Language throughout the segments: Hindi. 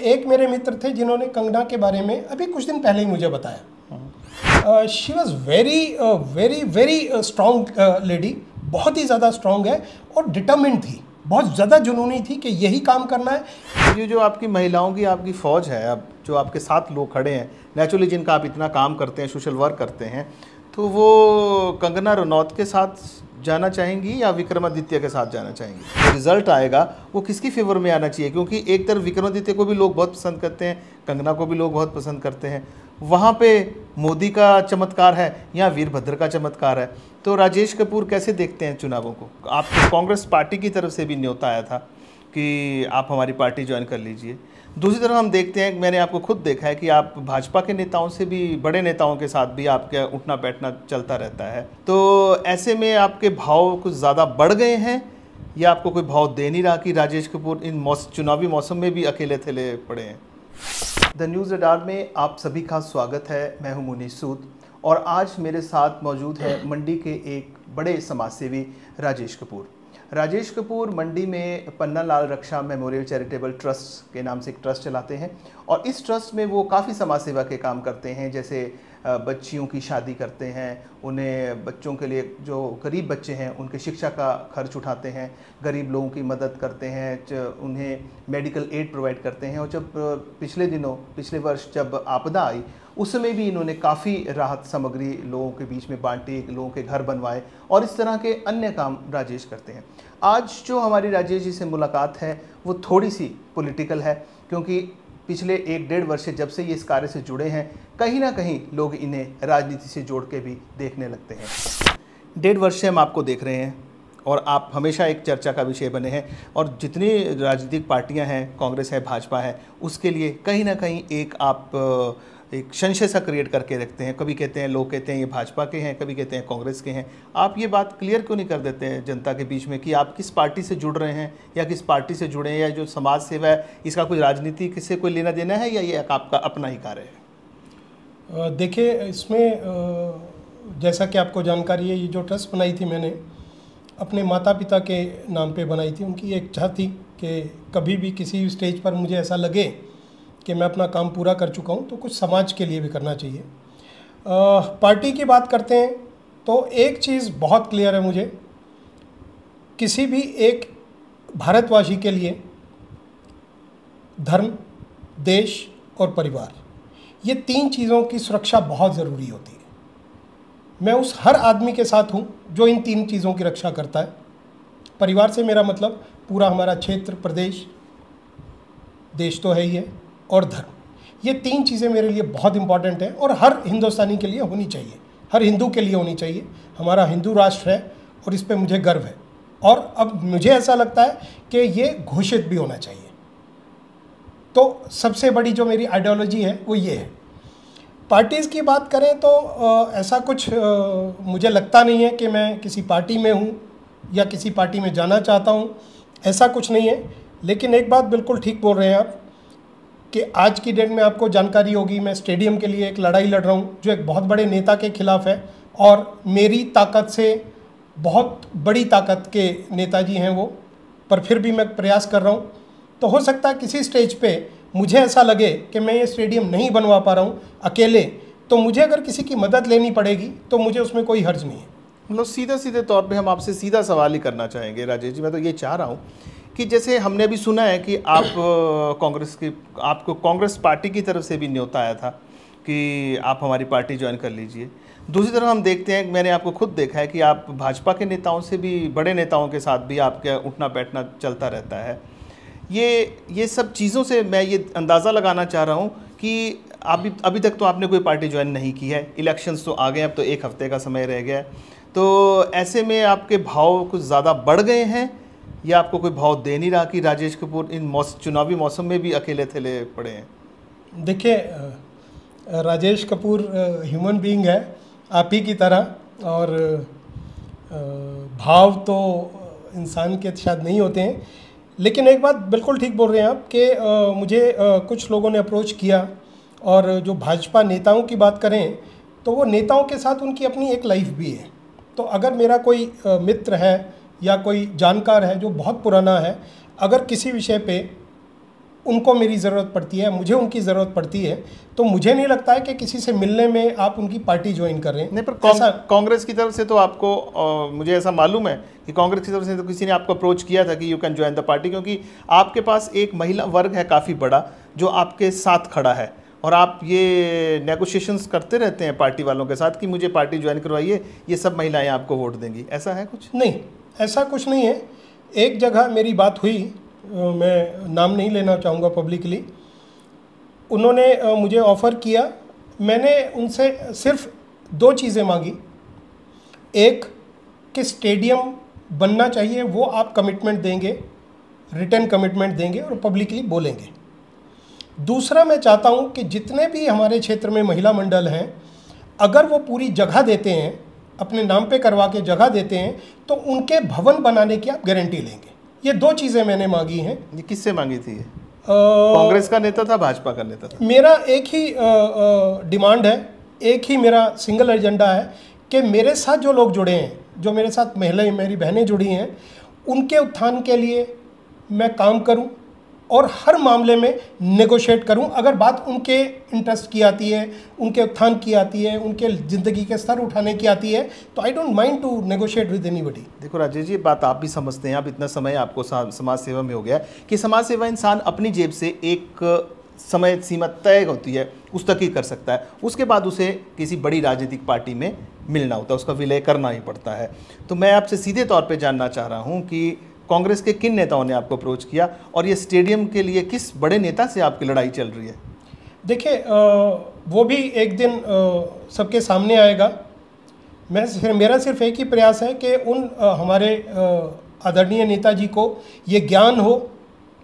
एक मेरे मित्र थे जिन्होंने कंगना के बारे में अभी कुछ दिन पहले ही मुझे बताया। She was very very very strong lady, बहुत ही ज़्यादा स्ट्रॉन्ग है और डिटर्मिन्ड थी, बहुत ज़्यादा जुनूनी थी कि यही काम करना है। ये जो आपकी महिलाओं की आपकी फ़ौज है, अब जो आपके साथ लोग खड़े हैं, नेचुरली जिनका आप इतना काम करते हैं, सोशल वर्क करते हैं, तो वो कंगना रनौत के साथ जाना चाहेंगी या विक्रमादित्य के साथ जाना चाहेंगी? जो रिजल्ट आएगा वो किसकी फेवर में आना चाहिए? क्योंकि एक तरफ विक्रमादित्य को भी लोग बहुत पसंद करते हैं, कंगना को भी लोग बहुत पसंद करते हैं, वहाँ पे मोदी का चमत्कार है या वीरभद्र का चमत्कार है। तो राजेश कपूर कैसे देखते हैं चुनावों को? आपको कांग्रेस पार्टी की तरफ से भी न्योता आया था कि आप हमारी पार्टी ज्वाइन कर लीजिए। दूसरी तरफ हम देखते हैं, मैंने आपको खुद देखा है कि आप भाजपा के नेताओं से भी, बड़े नेताओं के साथ भी आपका उठना बैठना चलता रहता है। तो ऐसे में आपके भाव कुछ ज़्यादा बढ़ गए हैं या आपको कोई भाव दे नहीं रहा कि राजेश कपूर इन चुनावी मौसम में भी अकेले थेले पड़े हैं? द न्यूज़ रडार में आप सभी का स्वागत है। मैं हूं मुनीश सूद और आज मेरे साथ मौजूद है मंडी के एक बड़े समाजसेवी राजेश कपूर। राजेश कपूर मंडी में पन्ना लाल रक्षा मेमोरियल चैरिटेबल ट्रस्ट के नाम से एक ट्रस्ट चलाते हैं और इस ट्रस्ट में वो काफ़ी समाज सेवा के काम करते हैं, जैसे बच्चियों की शादी करते हैं, उन्हें बच्चों के लिए जो गरीब बच्चे हैं उनके शिक्षा का खर्च उठाते हैं, गरीब लोगों की मदद करते हैं, उन्हें मेडिकल एड प्रोवाइड करते हैं। और जब पिछले वर्ष जब आपदा आई उस समय भी इन्होंने काफ़ी राहत सामग्री लोगों के बीच में बांटी, लोगों के घर बनवाए और इस तरह के अन्य काम राजेश करते हैं। आज जो हमारी राजेश जी से मुलाकात है वो थोड़ी सी पॉलिटिकल है, क्योंकि पिछले 1-1.5 वर्ष से जब से ये इस कार्य से जुड़े हैं, कहीं ना कहीं लोग इन्हें राजनीति से जोड़ के भी देखने लगते हैं। 1.5 वर्ष से हम आपको देख रहे हैं और आप हमेशा एक चर्चा का विषय बने हैं और जितनी राजनीतिक पार्टियां हैं, कांग्रेस है, भाजपा है, उसके लिए कहीं ना कहीं एक संशय सा क्रिएट करके रखते हैं। कभी कहते हैं, लोग कहते हैं ये भाजपा के हैं, कभी कहते हैं कांग्रेस के हैं। आप ये बात क्लियर क्यों नहीं कर देते हैं जनता के बीच में कि आप किस पार्टी से जुड़ रहे हैं या किस पार्टी से जुड़े हैं, या जो समाज सेवा है इसका कोई राजनीति किससे कोई लेना देना है या ये आपका अपना ही कार्य है? देखिए, इसमें जैसा कि आपको जानकारी है, ये जो ट्रस्ट बनाई थी मैंने अपने माता पिता के नाम पे बनाई थी। उनकी एक इच्छा थी कि कभी भी किसी स्टेज पर मुझे ऐसा लगे कि मैं अपना काम पूरा कर चुका हूँ तो कुछ समाज के लिए भी करना चाहिए। पार्टी की बात करते हैं तो एक चीज़ बहुत क्लियर है मुझे, किसी भी एक भारतवासी के लिए धर्म, देश और परिवार, ये 3 चीज़ों की सुरक्षा बहुत ज़रूरी होती है। मैं उस हर आदमी के साथ हूँ जो इन 3 चीज़ों की रक्षा करता है। परिवार से मेरा मतलब पूरा हमारा क्षेत्र, प्रदेश, देश तो है ही है, और धर्म। ये 3 चीज़ें मेरे लिए बहुत इंपॉर्टेंट हैं और हर हिंदुस्तानी के लिए होनी चाहिए, हर हिंदू के लिए होनी चाहिए। हमारा हिंदू राष्ट्र है और इस पे मुझे गर्व है और अब मुझे ऐसा लगता है कि ये घोषित भी होना चाहिए। तो सबसे बड़ी जो मेरी आइडियोलॉजी है वो ये है। पार्टीज़ की बात करें तो ऐसा कुछ मुझे लगता नहीं है कि मैं किसी पार्टी में हूँ या किसी पार्टी में जाना चाहता हूँ, ऐसा कुछ नहीं है। लेकिन एक बात बिल्कुल ठीक बोल रहे हैं आप कि आज की डेट में आपको जानकारी होगी, मैं स्टेडियम के लिए एक लड़ाई लड़ रहा हूँ जो एक बहुत बड़े नेता के खिलाफ है और मेरी ताकत से बहुत बड़ी ताकत के नेताजी हैं वो, पर फिर भी मैं प्रयास कर रहा हूँ। तो हो सकता है किसी स्टेज पे मुझे ऐसा लगे कि मैं ये स्टेडियम नहीं बनवा पा रहा हूँ अकेले, तो मुझे अगर किसी की मदद लेनी पड़ेगी तो मुझे उसमें कोई हर्ज नहीं है। मतलब सीधे तौर पे हम आपसे सीधा सवाल ही करना चाहेंगे राजेश जी। मैं तो ये चाह रहा हूँ कि जैसे हमने अभी सुना है कि आपको कांग्रेस पार्टी की तरफ से भी न्योता आया था कि आप हमारी पार्टी ज्वाइन कर लीजिए। दूसरी तरफ हम देखते हैं, मैंने आपको खुद देखा है कि आप भाजपा के नेताओं से भी, बड़े नेताओं के साथ भी आपका उठना बैठना चलता रहता है। ये सब चीज़ों से मैं ये अंदाज़ा लगाना चाह रहा हूँ कि अभी तक तो आपने कोई पार्टी ज्वाइन नहीं की है। इलेक्शंस तो आ गए, अब तो 1 हफ्ते का समय रह गया है। तो ऐसे में आपके भाव कुछ ज़्यादा बढ़ गए हैं या आपको कोई भाव दे नहीं रहा कि राजेश कपूर इन चुनावी मौसम में भी अकेले थेले पड़े हैं? देखिए, राजेश कपूर ह्यूमन बीइंग है आप ही की तरह, और भाव तो इंसान के शायद नहीं होते हैं। लेकिन एक बात बिल्कुल ठीक बोल रहे हैं आप कि मुझे कुछ लोगों ने अप्रोच किया, और जो भाजपा नेताओं की बात करें तो वो नेताओं के साथ उनकी अपनी एक लाइफ भी है। तो अगर मेरा कोई मित्र है या कोई जानकार है जो बहुत पुराना है, अगर किसी विषय पे उनको मेरी ज़रूरत पड़ती है, मुझे उनकी ज़रूरत पड़ती है, तो मुझे नहीं लगता है कि किसी से मिलने में आप उनकी पार्टी ज्वाइन कर रहे हैं। नहीं, पर कांग्रेस की तरफ से तो आपको मुझे ऐसा मालूम है कि कांग्रेस की तरफ से तो किसी ने आपको अप्रोच किया था कि you can join the party, क्योंकि आपके पास एक महिला वर्ग है काफ़ी बड़ा जो आपके साथ खड़ा है और आप ये नेगोशिएशंस करते रहते हैं पार्टी वालों के साथ कि मुझे पार्टी ज्वाइन करवाइए, ये सब महिलाएं आपको वोट देंगी, ऐसा है कुछ? नहीं, ऐसा कुछ नहीं है। एक जगह मेरी बात हुई, मैं नाम नहीं लेना चाहूँगा पब्लिकली, उन्होंने मुझे ऑफ़र किया, मैंने उनसे सिर्फ 2 चीज़ें मांगी। एक कि स्टेडियम बनना चाहिए, वो आप कमिटमेंट देंगे, रिटन कमिटमेंट देंगे और पब्लिकली बोलेंगे। दूसरा, मैं चाहता हूँ कि जितने भी हमारे क्षेत्र में महिला मंडल हैं, अगर वो पूरी जगह देते हैं, अपने नाम पे करवा के जगह देते हैं, तो उनके भवन बनाने की आप गारंटी लेंगे। ये 2 चीज़ें मैंने मांगी हैं। ये किससे मांगी थी? कांग्रेस का नेता था, भाजपा का नेता था? मेरा एक ही डिमांड है, एक ही मेरा सिंगल एजेंडा है कि मेरे साथ जो लोग जुड़े हैं, जो मेरे साथ महिलाएं, मेरी बहनें जुड़ी हैं, उनके उत्थान के लिए मैं काम करूं और हर मामले में नेगोशिएट करूं। अगर बात उनके इंटरेस्ट की आती है, उनके उत्थान की आती है, उनके ज़िंदगी के स्तर उठाने की आती है, तो I don't mind to negotiate with anybody. देखो राजेश जी, बात आप भी समझते हैं, आप इतना समय आपको समाज सेवा में हो गया कि समाज सेवा इंसान अपनी जेब से एक समय सीमा तय होती है उस तक ही कर सकता है, उसके बाद उसे किसी बड़ी राजनीतिक पार्टी में मिलना होता है, उसका विलय करना ही पड़ता है। तो मैं आपसे सीधे तौर पे जानना चाह रहा हूँ कि कांग्रेस के किन नेताओं ने आपको अप्रोच किया और ये स्टेडियम के लिए किस बड़े नेता से आपकी लड़ाई चल रही है? देखिए, वो भी एक दिन सबके सामने आएगा। मेरा सिर्फ एक ही प्रयास है कि उन हमारे आदरणीय नेताजी को ये ज्ञान हो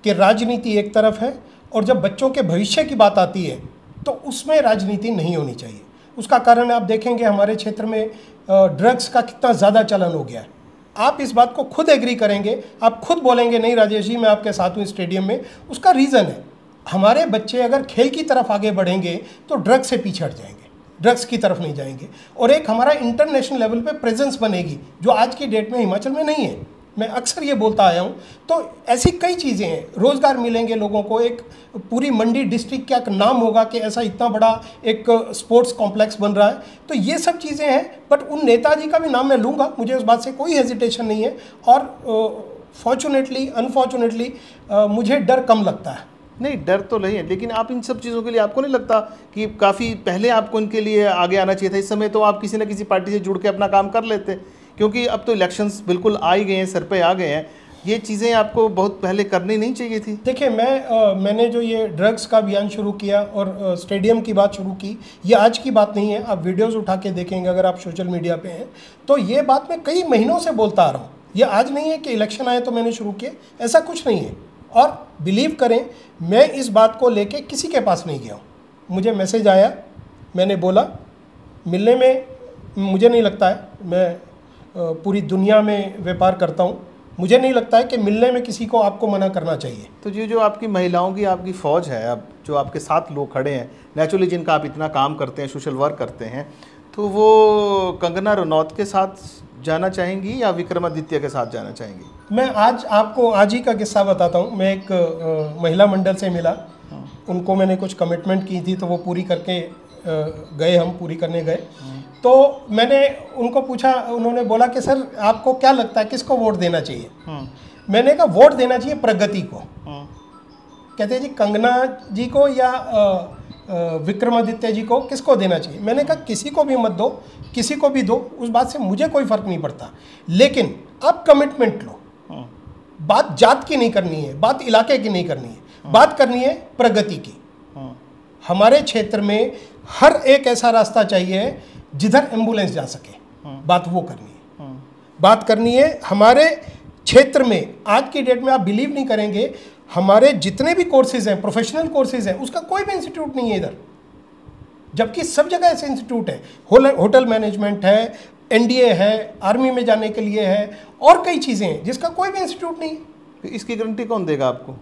कि राजनीति एक तरफ है और जब बच्चों के भविष्य की बात आती है तो उसमें राजनीति नहीं होनी चाहिए। उसका कारण आप देखेंगे हमारे क्षेत्र में ड्रग्स का कितना ज़्यादा चलन हो गया है। आप इस बात को खुद एग्री करेंगे, आप खुद बोलेंगे नहीं राजेश जी मैं आपके साथ हूँ स्टेडियम में। उसका रीज़न है, हमारे बच्चे अगर खेल की तरफ आगे बढ़ेंगे तो ड्रग्स से पीछे हट जाएंगे, ड्रग्स की तरफ नहीं जाएंगे और एक हमारा इंटरनेशनल लेवल पे प्रेजेंस बनेगी जो आज की डेट में हिमाचल में नहीं है। मैं अक्सर ये बोलता आया हूँ। तो ऐसी कई चीज़ें हैं, रोज़गार मिलेंगे लोगों को, एक पूरी मंडी डिस्ट्रिक्ट का नाम होगा कि ऐसा इतना बड़ा एक स्पोर्ट्स कॉम्प्लेक्स बन रहा है। तो ये सब चीज़ें हैं, बट उन नेताजी का भी नाम मैं लूँगा, मुझे उस बात से कोई हेजिटेशन नहीं है। और फॉर्चुनेटली अनफॉर्चुनेटली मुझे डर कम लगता है। नहीं, डर तो नहीं है, लेकिन आप इन सब चीज़ों के लिए आपको नहीं लगता कि काफ़ी पहले आपको इनके लिए आगे आना चाहिए था? इस समय तो आप किसी न किसी पार्टी से जुड़ के अपना काम कर लेते, क्योंकि अब तो इलेक्शंस बिल्कुल आ ही गए हैं, सर पे आ गए हैं। ये चीज़ें आपको बहुत पहले करनी नहीं चाहिए थी? देखिए, मैंने जो ये ड्रग्स का अभियान शुरू किया और स्टेडियम की बात शुरू की, ये आज की बात नहीं है। आप वीडियोस उठा के देखेंगे अगर आप सोशल मीडिया पे हैं तो ये बात मैं कई महीनों से बोलता आ रहा हूँ। ये आज नहीं है कि इलेक्शन आए तो मैंने शुरू किया, ऐसा कुछ नहीं है। और बिलीव करें, मैं इस बात को लेके किसी के पास नहीं गया हूँ। मुझे मैसेज आया, मैंने बोला, मिलने में मुझे नहीं लगता है, मैं पूरी दुनिया में व्यापार करता हूँ, मुझे नहीं लगता है कि मिलने में किसी को आपको मना करना चाहिए। तो ये जो आपकी महिलाओं की आपकी फ़ौज है, अब जो आपके साथ लोग खड़े हैं, नेचुरली जिनका आप इतना काम करते हैं, सोशल वर्क करते हैं, तो वो कंगना रनौत के साथ जाना चाहेंगी या विक्रमादित्य के साथ जाना चाहेंगी? मैं आपको आज ही का किस्सा बताता हूँ। मैं एक महिला मंडल से मिला, उनको मैंने कुछ कमिटमेंट की थी तो वो पूरी करके गए, हम पूरी करने गए। तो मैंने उनको पूछा, उन्होंने बोला कि सर आपको क्या लगता है किसको वोट देना चाहिए? मैंने कहा वोट देना चाहिए प्रगति को। कहते हैं जी कंगना जी को या विक्रमादित्य जी को, किसको देना चाहिए? मैंने कहा किसी को भी मत दो, किसी को भी दो, उस बात से मुझे कोई फ़र्क नहीं पड़ता, लेकिन आप कमिटमेंट लो। बात जात की नहीं करनी है, बात इलाके की नहीं करनी है, बात करनी है प्रगति की। हमारे क्षेत्र में हर एक ऐसा रास्ता चाहिए जिधर एम्बुलेंस जा सके, बात वो करनी है। बात करनी है हमारे क्षेत्र में। आज की डेट में आप बिलीव नहीं करेंगे, हमारे जितने भी कोर्सेज हैं, प्रोफेशनल कोर्सेज हैं, उसका कोई भी इंस्टीट्यूट नहीं है इधर, जबकि सब जगह ऐसे इंस्टीट्यूट है। होटल मैनेजमेंट है, एनडीए है, आर्मी में जाने के लिए है, और कई चीज़ें हैं जिसका कोई भी इंस्टीट्यूट नहीं है। इसकी गारंटी कौन देगा आपको?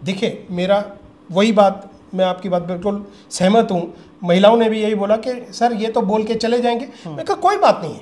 देखिए, मेरा वही बात, मैं आपकी बात बिल्कुल सहमत हूँ। महिलाओं ने भी यही बोला कि सर ये तो बोल के चले जाएंगे। मैं कहा कोई बात नहीं है,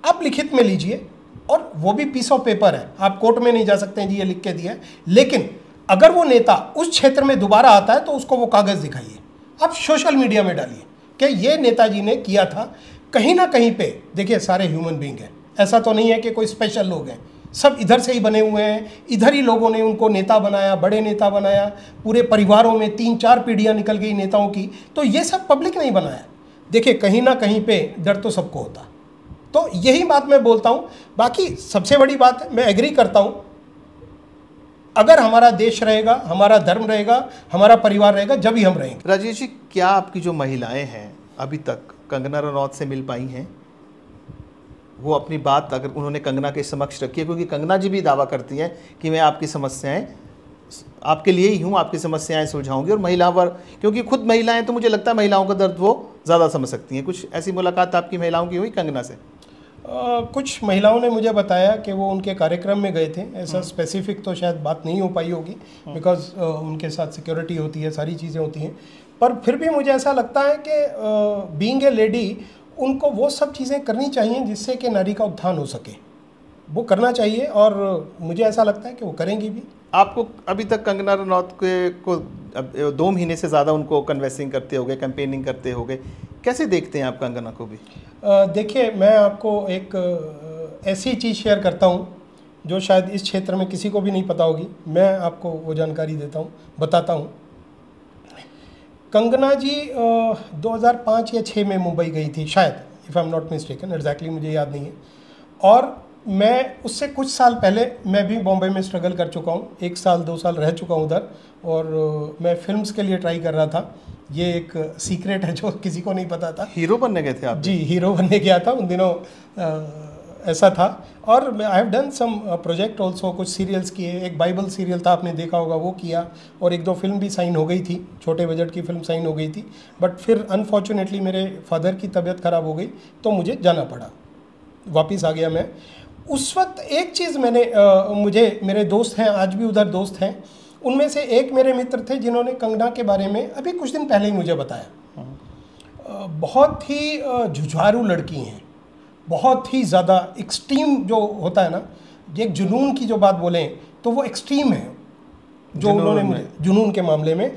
आप लिखित में लीजिए, और वो भी पीस ऑफ पेपर है, आप कोर्ट में नहीं जा सकते हैं जी ये लिख के दिया है, लेकिन अगर वो नेता उस क्षेत्र में दोबारा आता है तो उसको वो कागज़ दिखाइए, आप सोशल मीडिया में डालिए कि ये नेताजी ने किया था। कहीं ना कहीं पे देखिए सारे ह्यूमन बींग हैं, ऐसा तो नहीं है कि कोई स्पेशल लोग हैं, सब इधर से ही बने हुए हैं, इधर ही लोगों ने उनको नेता बनाया, बड़े नेता बनाया, पूरे परिवारों में 3-4 पीढ़ियाँ निकल गई नेताओं की, तो ये सब पब्लिक नहीं बनाया। देखिए कहीं ना कहीं पे डर तो सबको होता, तो यही बात मैं बोलता हूँ। बाकी सबसे बड़ी बात है, मैं एग्री करता हूँ, अगर हमारा देश रहेगा, हमारा धर्म रहेगा, हमारा परिवार रहेगा, जब ही हम रहेंगे। राजेश जी, क्या आपकी जो महिलाएं हैं अभी तक कंगना रनौत से मिल पाई हैं? वो अपनी बात अगर उन्होंने कंगना के समक्ष रखी है, क्योंकि कंगना जी भी दावा करती हैं कि मैं आपकी समस्याएं आपके लिए ही हूँ, आपकी समस्याएं सुलझाऊंगी, और महिला वर्ग, क्योंकि खुद महिलाएं, तो मुझे लगता है महिलाओं का दर्द वो ज़्यादा समझ सकती हैं। कुछ ऐसी मुलाकात आपकी महिलाओं की हुई कंगना से? कुछ महिलाओं ने मुझे बताया कि वो उनके कार्यक्रम में गए थे, ऐसा स्पेसिफिक तो शायद बात नहीं हो पाई होगी, बिकॉज उनके साथ सिक्योरिटी होती है, सारी चीज़ें होती हैं, पर फिर भी मुझे ऐसा लगता है कि बीइंग ए लेडी उनको वो सब चीज़ें करनी चाहिए जिससे कि नारी का उत्थान हो सके, वो करना चाहिए, और मुझे ऐसा लगता है कि वो करेंगी भी। आपको अभी तक कंगना रनौत को 2 महीने से ज़्यादा उनको कन्वेंसिंग करते होगे, कैंपेनिंग करते होगे, कैसे देखते हैं आप कंगना को भी? देखिए, मैं आपको एक ऐसी चीज़ शेयर करता हूँ जो शायद इस क्षेत्र में किसी को भी नहीं पता होगी, मैं आपको वो जानकारी देता हूँ, बताता हूँ। कंगना जी 2005 या 6 में मुंबई गई थी शायद, if I am not mistaken, exactly मुझे याद नहीं है, और मैं उससे कुछ साल पहले मैं भी बॉम्बे में स्ट्रगल कर चुका हूँ, 1 साल 2 साल रह चुका हूँ उधर, और मैं फिल्म्स के लिए ट्राई कर रहा था। ये एक सीक्रेट है जो किसी को नहीं पता था। हीरो बनने गए थे आप? जी, हीरो बनने गया था उन दिनों, ऐसा था। और I have done some project also, कुछ सीरियल्स किए, एक बाइबल सीरियल था, आपने देखा होगा, वो किया, और 1-2 फिल्म भी साइन हो गई थी, छोटे बजट की फिल्म साइन हो गई थी, बट फिर अनफॉर्चुनेटली मेरे फादर की तबीयत ख़राब हो गई तो मुझे जाना पड़ा, वापस आ गया मैं। उस वक्त एक चीज़ मैंने मुझे, मेरे दोस्त हैं, आज भी उधर दोस्त हैं, उनमें से एक मेरे मित्र थे जिन्होंने कंगना के बारे में अभी कुछ दिन पहले ही मुझे बताया। बहुत ही जुझारू लड़की हैं, बहुत ही ज़्यादा एक्सट्रीम जो होता है ना, एक जुनून की जो बात बोलें तो वो एक्सट्रीम है जो उन्होंने मुझे जुनून के मामले में।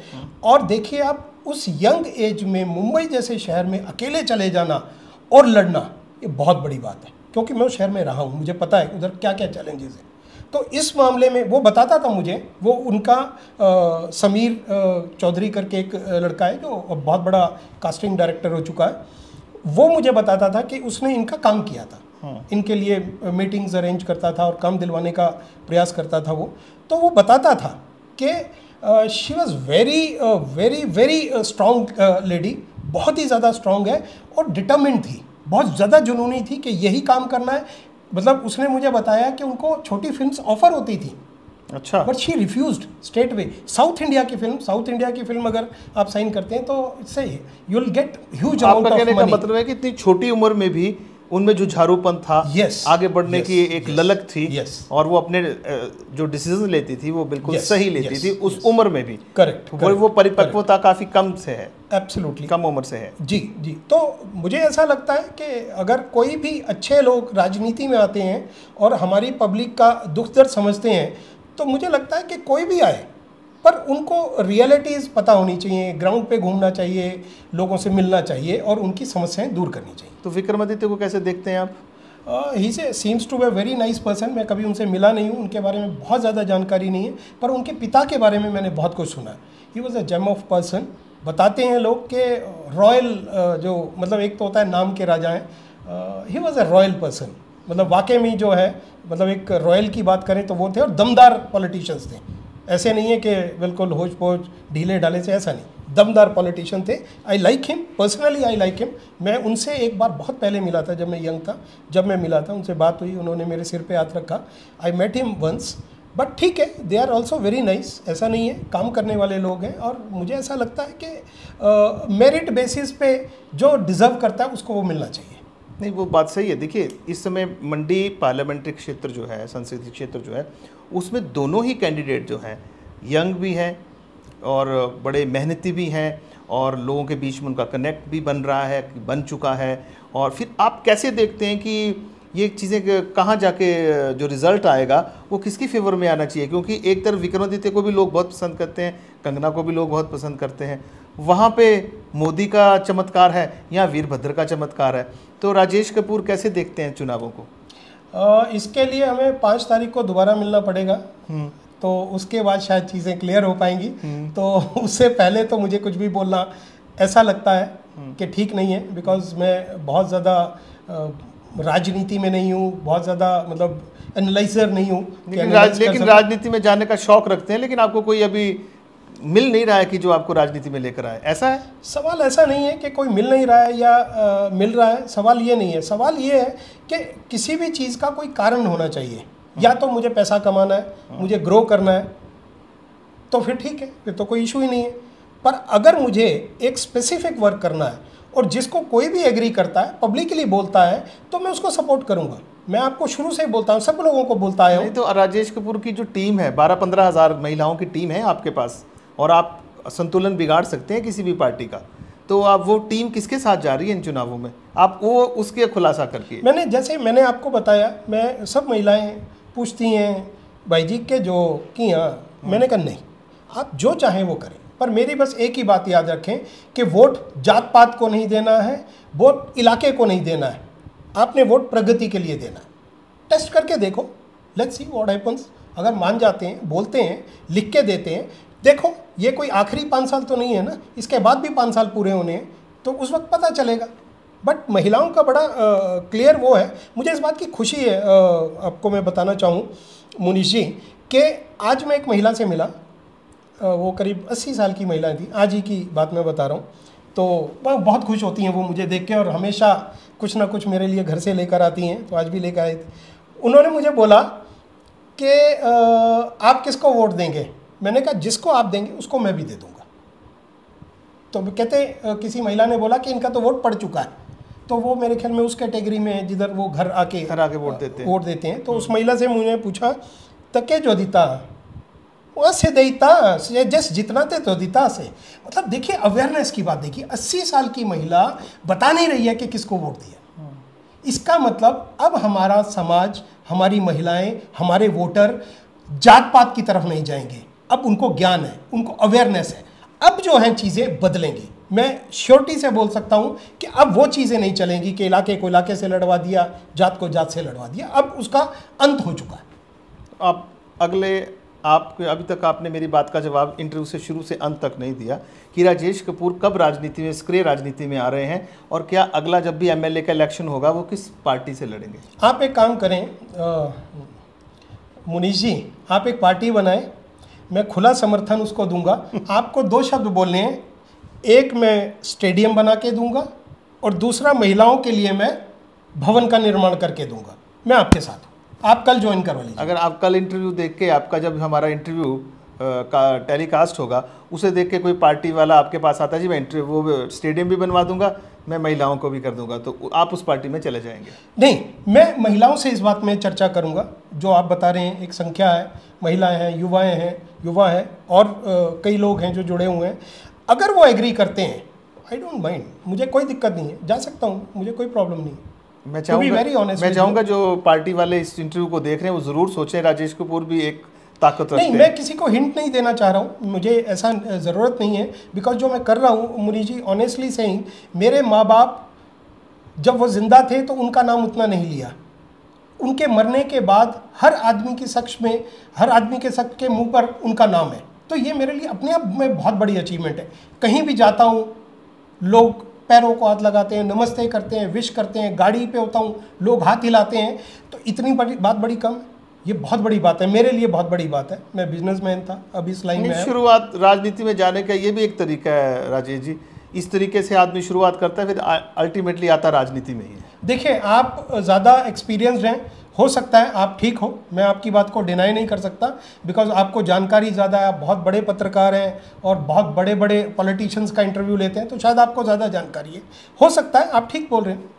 और देखिए आप उस यंग एज में मुंबई जैसे शहर में अकेले चले जाना और लड़ना, ये बहुत बड़ी बात है, क्योंकि मैं उस शहर में रहा हूँ, मुझे पता है उधर क्या क्या चैलेंजेस हैं। तो इस मामले में वो बताता था मुझे, वो उनका समीर चौधरी करके एक लड़का है जो बहुत बड़ा कास्टिंग डायरेक्टर हो चुका है, वो मुझे बताता था कि उसने इनका काम किया था, इनके लिए मीटिंग्स अरेंज करता था और काम दिलवाने का प्रयास करता था वो। तो वो बताता था कि she was very very very strong lady, बहुत ही ज़्यादा स्ट्रॉन्ग है, और डिटर्मिन्ड थी, बहुत ज़्यादा जुनूनी थी कि यही काम करना है। मतलब उसने मुझे बताया कि उनको छोटी फिल्म्स ऑफर होती थी, अच्छा, but she refused straight way. South India की फिल्म अगर आप साइन करते हैं तो इससे you will get huge amount of money. कहने का मतलब है कि इतनी छोटी उम्र में भी उनमें जो झारूपन था, आगे बढ़ने की एक ललक थी, और वो अपने जो डिसीजन लेती थी वो बिल्कुल सही लेती थी उस उम्र में भी। करेक्ट, वो परिपक्वता काफ़ी कम से है, एब्सोल्युटली कम उम्र से है। जी जी। तो मुझे ऐसा लगता है कि अगर कोई भी अच्छे लोग राजनीति में आते हैं और हमारी पब्लिक का दुख दर्द समझते हैं, तो मुझे लगता है कि कोई भी आए, पर उनको रियलिटीज़ पता होनी चाहिए, ग्राउंड पे घूमना चाहिए, लोगों से मिलना चाहिए और उनकी समस्याएं दूर करनी चाहिए। तो विक्रमादित्य को कैसे देखते हैं आप? ही से seems to be very nice person. मैं कभी उनसे मिला नहीं हूँ, उनके बारे में बहुत ज़्यादा जानकारी नहीं है, पर उनके पिता के बारे में मैंने बहुत कुछ सुना है। He was a gem of person. बताते हैं लोग कि रॉयल, जो मतलब एक तो होता है नाम के राजा हैं, ही वॉज अ रॉयल पर्सन, मतलब वाकई में जो है, मतलब एक रॉयल की बात करें तो वो थे, और दमदार पॉलिटिशियंस थे। ऐसे नहीं है कि बिल्कुल होच पोच ढीले ढाले से, ऐसा नहीं, दमदार पॉलिटिशियन थे। I like him personally, I like him. मैं उनसे एक बार बहुत पहले मिला था, जब मैं यंग था, जब मैं मिला था उनसे बात हुई, उन्होंने मेरे सिर पे हाथ रखा। I met him once, but ठीक है, they are also very nice, ऐसा नहीं है, काम करने वाले लोग हैं। और मुझे ऐसा लगता है कि मेरिट बेसिस पे जो डिज़र्व करता है उसको वो मिलना चाहिए। नहीं, वो बात सही है। देखिए, इस समय मंडी पार्लियामेंट्री क्षेत्र जो है, संसदीय क्षेत्र जो है, उसमें दोनों ही कैंडिडेट जो हैं यंग भी हैं और बड़े मेहनती भी हैं, और लोगों के बीच में उनका कनेक्ट भी बन रहा है, बन चुका है। और फिर आप कैसे देखते हैं कि ये चीज़ें कहाँ जाके जो रिजल्ट आएगा वो किसकी फेवर में आना चाहिए? क्योंकि एक तरफ विक्रमादित्य को भी लोग बहुत पसंद करते हैं, कंगना को भी लोग बहुत पसंद करते हैं, वहाँ पे मोदी का चमत्कार है या वीरभद्र का चमत्कार है, तो राजेश कपूर कैसे देखते हैं चुनावों को? इसके लिए हमें 5 तारीख को दोबारा मिलना पड़ेगा, तो उसके बाद शायद चीज़ें क्लियर हो पाएंगी। तो उससे पहले तो मुझे कुछ भी बोलना ऐसा लगता है कि ठीक नहीं है, बिकॉज मैं बहुत ज़्यादा राजनीति में नहीं हूँ, बहुत ज़्यादा मतलब एनालाइजर नहीं हूँ। लेकिन राजनीति में जाने का शौक रखते हैं, लेकिन आपको कोई अभी मिल नहीं रहा है कि जो आपको राजनीति में लेकर आए, ऐसा है? सवाल ऐसा नहीं है कि कोई मिल नहीं रहा है या मिल रहा है, सवाल ये नहीं है। सवाल ये है कि किसी भी चीज़ का कोई कारण होना चाहिए। या तो मुझे पैसा कमाना है, मुझे ग्रो करना है, तो फिर ठीक है, फिर तो कोई इशू ही नहीं है। पर अगर मुझे एक स्पेसिफिक वर्क करना है और जिसको कोई भी एग्री करता है, पब्लिकली बोलता है, तो मैं उसको सपोर्ट करूंगा। मैं आपको शुरू से ही बोलता हूँ, सब लोगों को बोलता है। नहीं तो राजेश कपूर की जो टीम है, 12-15 हज़ार महिलाओं की टीम है आपके पास, और आप संतुलन बिगाड़ सकते हैं किसी भी पार्टी का, तो आप वो टीम किसके साथ जा रही है इन चुनावों में, आप वो उसके खुलासा करके। मैंने आपको बताया, मैं सब महिलाएं पूछती हैं भाई जी के जो कि हाँ, मैंने कहा नहीं, आप जो चाहें वो करें, पर मेरी बस एक ही बात याद रखें कि वोट जात पात को नहीं देना है, वोट इलाके को नहीं देना है, आपने वोट प्रगति के लिए देना है। टेस्ट करके देखो, लेट्स सी व्हाट हैपन्स। अगर मान जाते हैं, बोलते हैं, लिख के देते हैं, देखो ये कोई आखिरी 5 साल तो नहीं है ना, इसके बाद भी 5 साल पूरे होने हैं, तो उस वक्त पता चलेगा। बट महिलाओं का बड़ा क्लियर वो है। मुझे इस बात की खुशी है, आपको मैं बताना चाहूँ मुनीश जी, कि आज मैं एक महिला से मिला, वो करीब 80 साल की महिला थी, आज ही की बात मैं बता रहा हूँ। तो वह बहुत खुश होती हैं वो मुझे देख के, और हमेशा कुछ ना कुछ मेरे लिए घर से लेकर आती हैं, तो आज भी लेकर आई थी। उन्होंने मुझे बोला कि आप किसको वोट देंगे? मैंने कहा जिसको आप देंगे उसको मैं भी दे दूंगा। तो कहते किसी महिला ने बोला कि इनका तो वोट पड़ चुका है, तो वो मेरे ख्याल में उस कैटेगरी में है जिधर वो घर आके वोट देते हैं। तो उस महिला से मुझे पूछा तके जो दीता वहाँ से देता जस जितना थे तो दीता से। मतलब देखिए अवेयरनेस की बात, देखिए 80 साल की महिला बता नहीं रही है कि किसको वोट दिया। इसका मतलब अब हमारा समाज, हमारी महिलाएं, हमारे वोटर जात पात की तरफ नहीं जाएंगे। अब उनको ज्ञान है, उनको अवेयरनेस है। अब जो है चीज़ें बदलेंगी। मैं श्योरिटी से बोल सकता हूं कि अब वो चीज़ें नहीं चलेंगी कि इलाके को इलाके से लड़वा दिया, जात को जात से लड़वा दिया। अब उसका अंत हो चुका है। आप अभी तक आपने मेरी बात का जवाब इंटरव्यू से शुरू से अंत तक नहीं दिया कि राजेश कपूर कब राजनीति में, सक्रिय राजनीति में आ रहे हैं, और क्या अगला जब भी एमएलए का इलेक्शन होगा वो किस पार्टी से लड़ेंगे? आप एक काम करें मुनीश जी, आप एक पार्टी बनाएं, मैं खुला समर्थन उसको दूंगा। आपको 2 शब्द बोलने हैं, एक मैं स्टेडियम बना के दूंगा और दूसरा महिलाओं के लिए मैं भवन का निर्माण करके दूंगा। मैं आपके साथ हूँ, आप कल ज्वाइन करवा लीजिए। अगर आप कल इंटरव्यू देख के, आपका जब हमारा इंटरव्यू का टेलीकास्ट होगा उसे देख के कोई पार्टी वाला आपके पास आता है, जी मैं वो स्टेडियम भी बनवा दूंगा, मैं महिलाओं को भी कर दूंगा, तो आप उस पार्टी में चले जाएंगे? नहीं, मैं महिलाओं से इस बात में चर्चा करूंगा। जो आप बता रहे हैं एक संख्या है, महिलाएं हैं, युवा हैं और कई लोग हैं जो जुड़े हुए हैं। अगर वो एग्री करते हैं, आई डोंट माइंड, मुझे कोई दिक्कत नहीं है, जा सकता हूँ, मुझे कोई प्रॉब्लम नहीं है। मैं चाहूँगा जो पार्टी वाले इस इंटरव्यू को देख रहे हैं वो ज़रूर सोचें राजेश कपूर भी एक ताकत रखते हैं। नहीं, मैं किसी को हिंट नहीं देना चाह रहा हूँ, मुझे ऐसा ज़रूरत नहीं है। बिकॉज जो मैं कर रहा हूँ मुनीश जी, ऑनेस्टली सेइंग, मेरे माँ बाप जब वो जिंदा थे तो उनका नाम उतना नहीं लिया। उनके मरने के बाद हर आदमी के शख्स के मुंह पर उनका नाम है। तो ये मेरे लिए अपने आप में बहुत बड़ी अचीवमेंट है। कहीं भी जाता हूँ, लोग पैरों को हाथ लगाते हैं, नमस्ते करते हैं, विश करते हैं, गाड़ी पे होता हूँ, लोग हाथ हिलाते हैं, तो इतनी बड़ी बात बड़ी कम है। ये बहुत बड़ी बात है, मेरे लिए बहुत बड़ी बात है। मैं बिजनेसमैन था, अब इस लाइन में शुरुआत राजनीति में जाने का ये भी एक तरीका है राजेश जी। इस तरीके से आदमी शुरुआत करता है, फिर अल्टीमेटली आता राजनीति में ही है। देखिए, आप ज़्यादा एक्सपीरियंस्ड हैं, हो सकता है आप ठीक हो, मैं आपकी बात को डिनाई नहीं कर सकता, बिकॉज आपको जानकारी ज़्यादा है, आप बहुत बड़े पत्रकार हैं और बहुत बड़े बड़े पॉलिटिशियंस का इंटरव्यू लेते हैं, तो शायद आपको ज़्यादा जानकारी है। हो सकता है आप ठीक बोल रहे हैं।